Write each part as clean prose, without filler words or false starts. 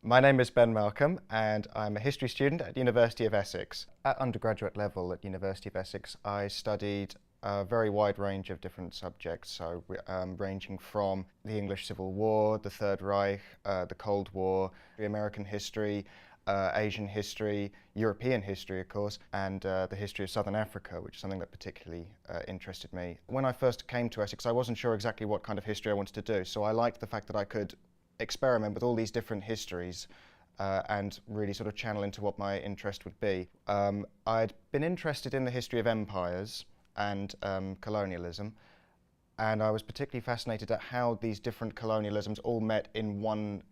My name is Ben Malcolm and I'm a history student at University of Essex. At undergraduate level at University of Essex, I studied a very wide range of different subjects, so ranging from the English Civil War, the Third Reich, the Cold War, the American history, Asian history, European history of course, and the history of Southern Africa, which is something that particularly interested me. When I first came to Essex, I wasn't sure exactly what kind of history I wanted to do, so I liked the fact that I could experiment with all these different histories and really sort of channel into what my interest would be. I'd been interested in the history of empires and colonialism, and I was particularly fascinated at how these different colonialisms all met in one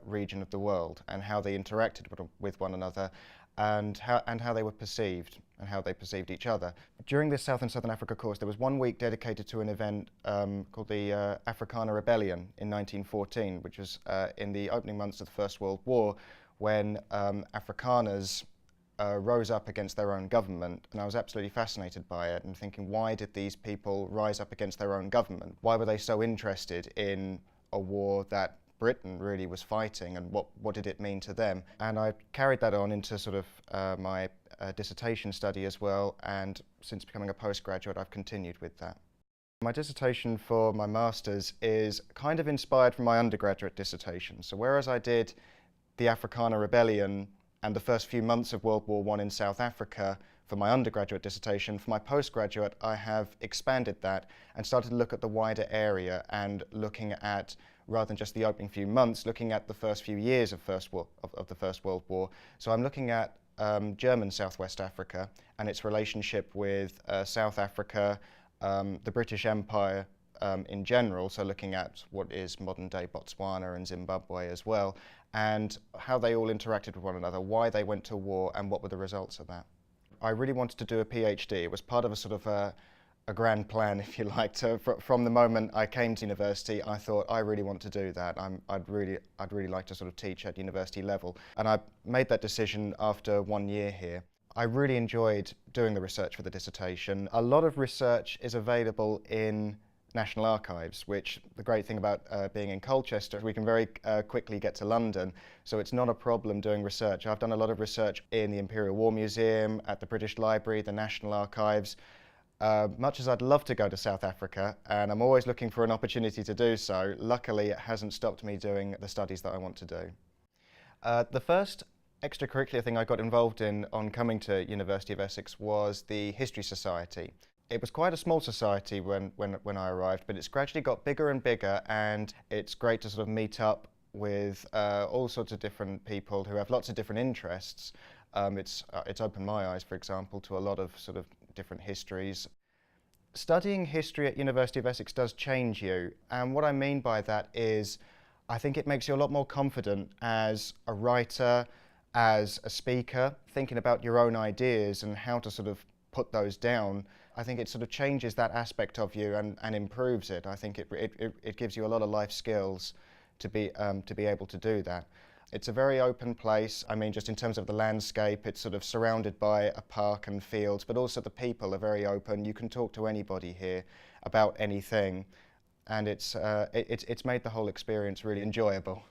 region of the world and how they interacted with one another and how they were perceived and how they perceived each other. During this South and Southern Africa course, there was 1 week dedicated to an event called the Afrikaner Rebellion in 1914, which was in the opening months of the First World War, when Afrikaners rose up against their own government. And I was absolutely fascinated by it and thinking, why did these people rise up against their own government? Why were they so interested in a war that Britain really was fighting, and what did it mean to them? And I carried that on into sort of my dissertation study as well, and since becoming a postgraduate I've continued with that. My dissertation for my master's is kind of inspired from my undergraduate dissertation. So whereas I did the Afrikaner Rebellion and the first few months of World War I in South Africa for my undergraduate dissertation, for my postgraduate I have expanded that and started to look at the wider area and looking at, rather than just the opening few months, looking at the first few years of the First World War. So I'm looking at German Southwest Africa and its relationship with South Africa, the British Empire in general, so looking at what is modern-day Botswana and Zimbabwe as well, and how they all interacted with one another, why they went to war, and what were the results of that. I really wanted to do a PhD. It was part of a sort of a grand plan, if you like. From the moment I came to university, I thought, I really want to do that. I'd really like to sort of teach at university level. And I made that decision after 1 year here. I really enjoyed doing the research for the dissertation. A lot of research is available in National Archives, which the great thing about being in Colchester, we can very quickly get to London, so it's not a problem doing research. I've done a lot of research in the Imperial War Museum, at the British Library, the National Archives. Much as I'd love to go to South Africa, and I'm always looking for an opportunity to do so, luckily it hasn't stopped me doing the studies that I want to do. The first extracurricular thing I got involved in on coming to University of Essex was the History Society. It was quite a small society when I arrived, but it's gradually got bigger and bigger, and it's great to sort of meet up with all sorts of different people who have lots of different interests. It's opened my eyes, for example, to a lot of sort of different histories. Studying history at University of Essex does change you, and what I mean by that is I think it makes you a lot more confident as a writer, as a speaker, thinking about your own ideas and how to sort of put those down. I think it sort of changes that aspect of you and improves it. I think it gives you a lot of life skills to be able to do that. It's a very open place. I mean, just in terms of the landscape, it's sort of surrounded by a park and fields, but also the people are very open. You can talk to anybody here about anything, and it's made the whole experience really enjoyable.